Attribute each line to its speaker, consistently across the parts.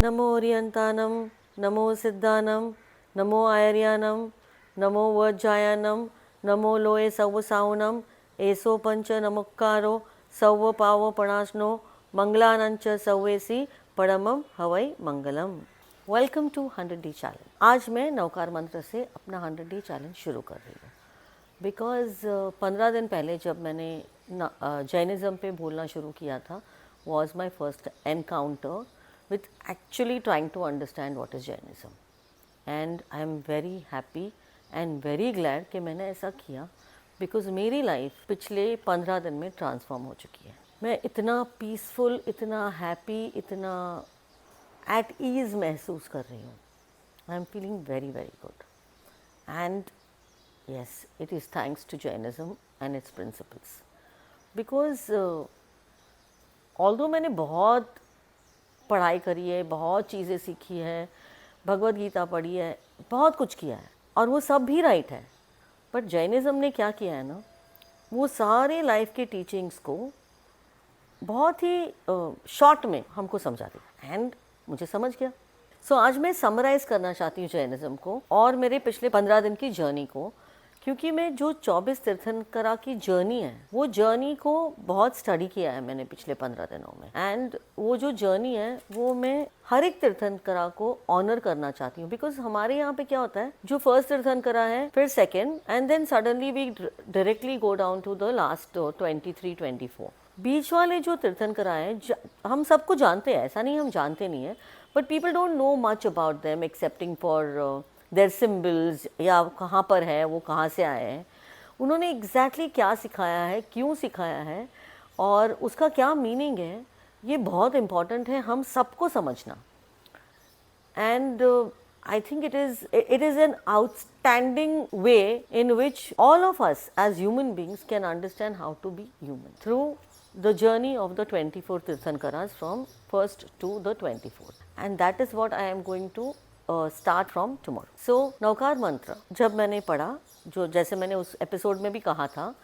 Speaker 1: नमो ओरियंतानम, नमो सिद्धानम, नमो आयर्यानम, नमो वज्जायानम, नमो लोए सव्वसाउनम, एसो पंच नमुक्कारो सव्व पावो पणाशनो मंगलानंच सव्वेसी परमम हवै मंगलम। Welcome to 100D challenge. आज मैं नवकार मंत्र से अपना 100D चैलेंज शुरू कर रही हूँ बिकॉज 15 दिन पहले जब मैंने जैनिज़्म पे बोलना शुरू किया था was my first encounter with actually trying to understand what is Jainism. And I am very happy and very glad कि मैंने ऐसा किया because मेरी लाइफ पिछले 15 दिन में ट्रांसफॉर्म हो चुकी है। मैं इतना पीसफुल, इतना हैप्पी, इतना एट ईज़ महसूस कर रही हूँ। I am feeling very very good and yes, it is thanks to Jainism and its principles. Because although मैंने बहुत पढ़ाई करी है, बहुत चीज़ें सीखी है, भगवद गीता पढ़ी है, बहुत कुछ किया है और वो सब भी राइट है, बट जैनिज़्म ने क्या किया है ना, वो सारे लाइफ के टीचिंग्स को बहुत ही शॉर्ट में हमको समझा दिया एंड मुझे समझ गया। सो आज मैं समराइज़ करना चाहती हूँ जैनिज़्म को और मेरे पिछले 15 दिन की जर्नी को, क्योंकि मैं जो 24 तीर्थंकरा की जर्नी है वो जर्नी को बहुत स्टडी किया है मैंने पिछले 15 दिनों में एंड वो जो जर्नी है वो मैं हर एक तीर्थंकरा को ऑनर करना चाहती हूँ। बिकॉज हमारे यहाँ पे क्या होता है, जो फर्स्ट तीर्थंकरा है फिर second and then suddenly we directly go down to the last 23-24। बीच वाले जो तीर्थंकरा है हम सबको जानते हैं, ऐसा नहीं हम जानते नहीं है, but people don't know much about them accepting for their symbols या कहाँ पर है, वो कहाँ से आए हैं, उन्होंने एग्जैक्टली क्या सिखाया है, क्यों सिखाया है और उसका क्या मीनिंग है, ये बहुत इम्पॉर्टेंट है हम सबको समझना। And I think it is an outstanding way in which all of us as human beings can understand how to be human through the journey of the 24 Tirthankaras from 1st to the 24th, and that is what I am going to start from tomorrow. So Navkar मंत्र जब मैंने पढ़ा, जो जैसे मैंने उस episode में भी कहा था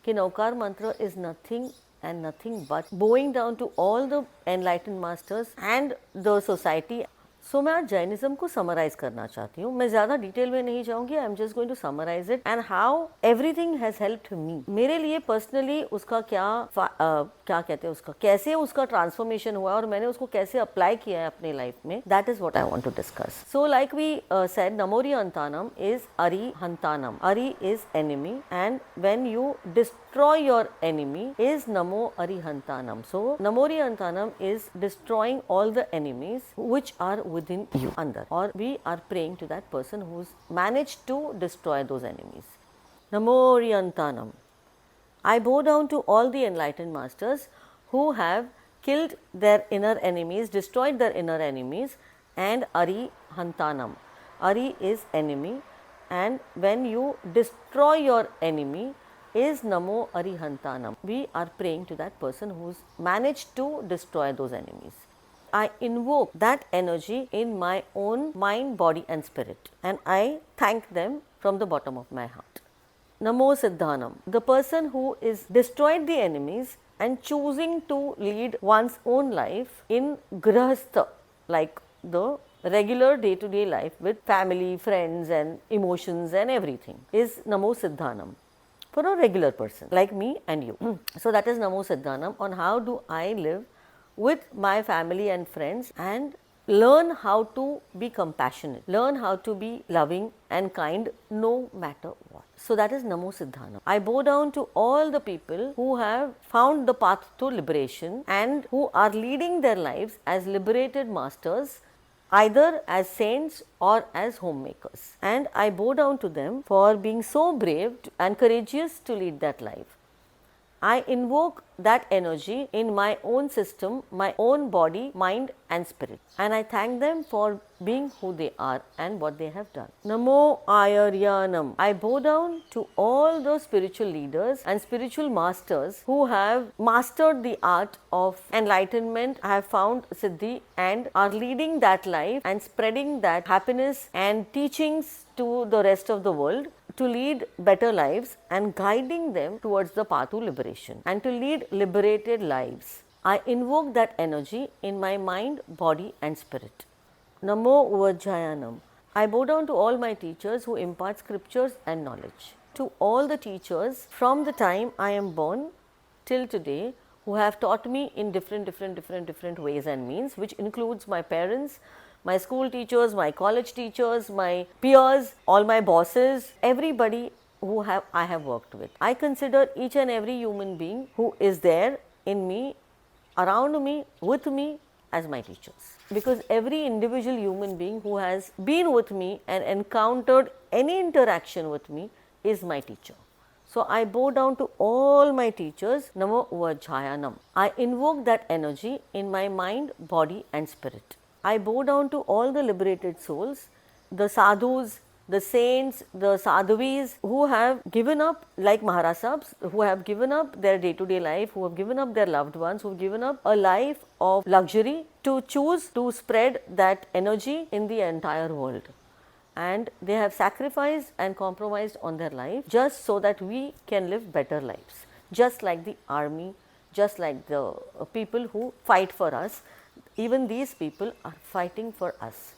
Speaker 1: कि नवकार मंत्र is nothing and nothing but bowing down to all the enlightened masters and the society. सो मैं आज जैनिज़्म को समराइज़ करना चाहती हूँ। मैं ज़्यादा डिटेल में नहीं जाऊँगी, I am just going to summarize it and how everything has helped me. मेरे लिए पर्सनली उसका क्या कहते हैं, उसका कैसे उसका ट्रांसफॉर्मेशन हुआ और मैंने उसको कैसे अप्लाई किया है अपने लाइफ में, that is what I want to discuss. So like we said, नमोरी अंतानम इज अरि हंतानम। अरि is enemy and when you destroy your enemy is Namo Arihantanam. So Namori Antanam is destroying all the enemies which are within you under, or we are praying to that person who's managed to destroy those enemies. Namori Antanam. I bow down to all the enlightened masters who have killed their inner enemies, destroyed their inner enemies, and Arihantanam. Ari is enemy, and when you destroy your enemy is Namo Arihantanam. We are praying to that person who's managed to destroy those enemies. I invoke that energy in my own mind, body and spirit, and I thank them from the bottom of my heart. Namo Siddhanam. The person who is destroyed the enemies and choosing to lead one's own life in grahastha, like the regular day-to-day life with family, friends and emotions and everything, is Namo Siddhanam. For a regular person like me and you. So that is Namo Siddhanam on how do I live with my family and friends and learn how to be compassionate, learn how to be loving and kind no matter what. So that is Namo Siddhanam. I bow down to all the people who have found the path to liberation and who are leading their lives as liberated masters, either as saints or as homemakers, and I bow down to them for being so brave and courageous to lead that life. I invoke that energy in my own system, my own body, mind and spirit, and I thank them for being who they are and what they have done. Namo Ayaryanam. I bow down to all those spiritual leaders and spiritual masters who have mastered the art of enlightenment, have found Siddhi and are leading that life and spreading that happiness and teachings to the rest of the world to lead better lives and guiding them towards the path to liberation and to lead liberated lives. I invoke that energy in my mind, body and spirit. Namo Vajjayanam. I bow down to all my teachers who impart scriptures and knowledge. To all the teachers from the time I am born till today who have taught me in different ways and means, which includes my parents, my school teachers, my college teachers, my peers, all my bosses, everybody who I have worked with. I consider each and every human being who is there in me, around me, with me as my teachers. Because every individual human being who has been with me and encountered any interaction with me is my teacher. So I bow down to all my teachers, Namo Vajjayanam. I invoke that energy in my mind, body and spirit. I bow down to all the liberated souls, the sadhus, the saints, the sadhavis who have given up, like Maharaj Sahibs, who have given up their day-to-day life, who have given up their loved ones, who have given up a life of luxury to choose to spread that energy in the entire world. And they have sacrificed and compromised on their life just so that we can live better lives. Just like the army, just like the people who fight for us, even these people are fighting for us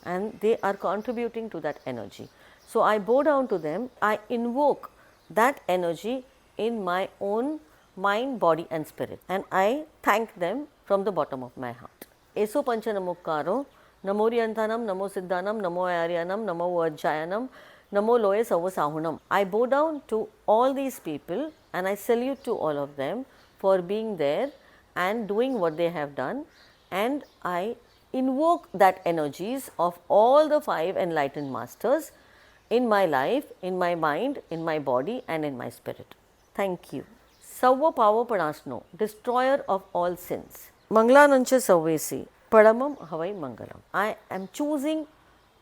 Speaker 1: and they are contributing to that energy. So I bow down to them, I invoke that energy in my own mind, body and spirit, and I thank them from the bottom of my heart. Eso Panchanamukkaro, Namo Riyantanam, Namo Siddhanam, Namo Ayaryanam, Namo Vajjayanam, Namo Loye Savasahunam. I bow down to all these people and I salute to all of them for being there and doing what they have done, and I invoke that energies of all the 5 enlightened masters in my life, in my mind, in my body and in my spirit. Thank you. Savva Pavapanasno, destroyer of all sins. Manglanancha Savvesi, Padamam Havai Mangalam. I am choosing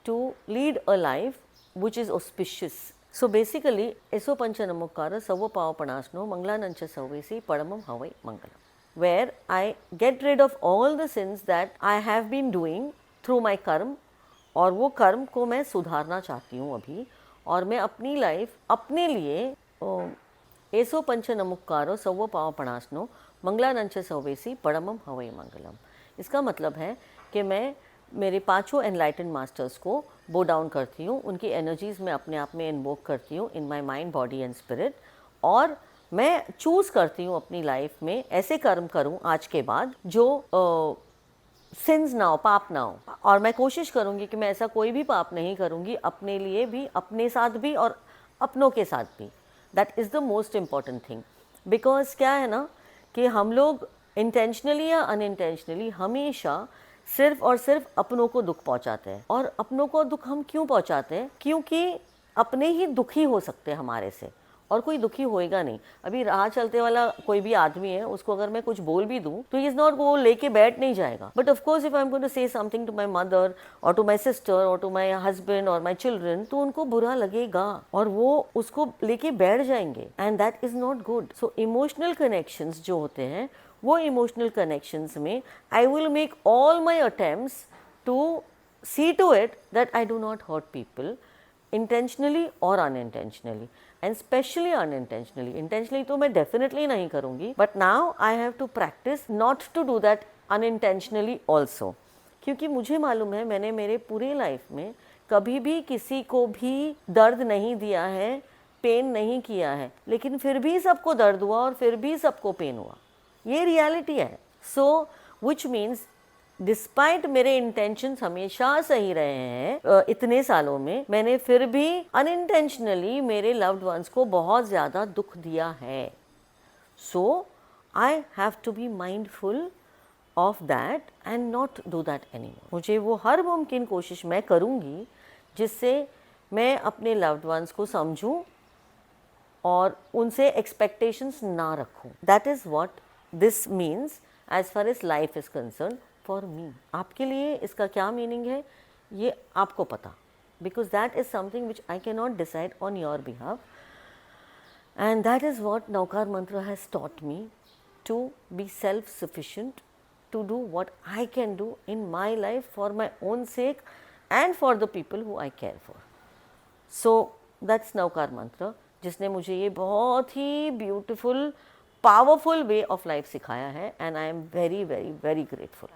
Speaker 1: to lead a life which is auspicious. So basically, Eso Panchanamukkara, Savva Pavapanasno, Manglanancha Savvesi, Padamam Havai Mangalam, where I get rid of all the sins that I have been doing through my कर्म, और वो कर्म को मैं सुधारना चाहती हूँ अभी, और मैं अपनी लाइफ अपने लिए एसो पंच नमुक्कारो सव्व पावपणास्नो मंगलानंच सवेसी पड़मम हवई मंगलम. इसका मतलब है कि मैं मेरे 5 एनलाइटन मास्टर्स को बो डाउन करती हूँ, उनकी एनर्जीज में अपने आप में इन्वोक करती हूँ in my mind, body and spirit, और मैं चूज़ करती हूँ अपनी लाइफ में ऐसे कर्म करूँ आज के बाद जो सिंस ना हो, पाप ना हो, और मैं कोशिश करूँगी कि मैं ऐसा कोई भी पाप नहीं करूँगी, अपने लिए भी, अपने साथ भी और अपनों के साथ भी. That is the most important thing. Because क्या है ना कि हम लोग इंटेंशनली या अनइंटेंशनली हमेशा सिर्फ और सिर्फ अपनों को दुख पहुंचाते हैं. और अपनों को दुख हम क्यों पहुंचाते हैं? क्योंकि अपने ही दुखी हो सकते हैं हमारे से, और कोई दुखी होएगा नहीं. अभी राह चलते वाला कोई भी आदमी है, उसको अगर मैं कुछ बोल भी दूं तो ही इज नॉट, वो लेके बैठ नहीं जाएगा. But of course if I am going to say something to my mother और टू माय सिस्टर और टू माय हस्बैंड और माय चिल्ड्रन, तो उनको बुरा लगेगा और वो उसको लेके बैठ जाएंगे, and that is not good. So emotional connections जो होते हैं, वो इमोशनल कनेक्शंस में I will make all my attempts to see to it that I do not hurt people intentionally और unintentionally, and specially unintentionally. Intentionally तो मैं definitely नहीं करूँगी, but now I have to practice not to do that unintentionally also. क्योंकि मुझे मालूम है मैंने मेरे पूरे लाइफ में कभी भी किसी को भी दर्द नहीं दिया है, पेन नहीं किया है, लेकिन फिर भी सबको दर्द हुआ और फिर भी सबको पेन हुआ. ये रियलिटी है. सो विच मीन्स डिस्पाइट मेरे इंटेंशंस हमेशा सही रहे हैं इतने सालों में, मैंने फिर भी अनइंटेंशनली मेरे लव्ड वंस को बहुत ज़्यादा दुख दिया है. So I have to be mindful of that and not do that anymore. मुझे वो हर मुमकिन कोशिश मैं करूँगी जिससे मैं अपने लव्ड वंस को समझूं और उनसे एक्सपेक्टेशंस ना रखूं. That is what this means as far as life is concern for me. आपके लिए इसका क्या मीनिंग है ये आपको पता, because that is something which I can not decide on your behalf, and that is what Navkar mantra has taught me to be self sufficient, to do what I can do in my life for my own sake and for the people who I care for. So that's Navkar mantra, जिसने मुझे ये बहुत ही beautiful powerful way of life सिखाया है, and I am very very very grateful.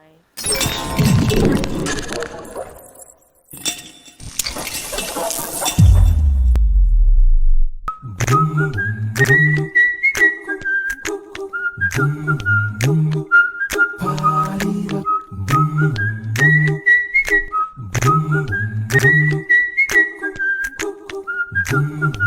Speaker 2: Boom.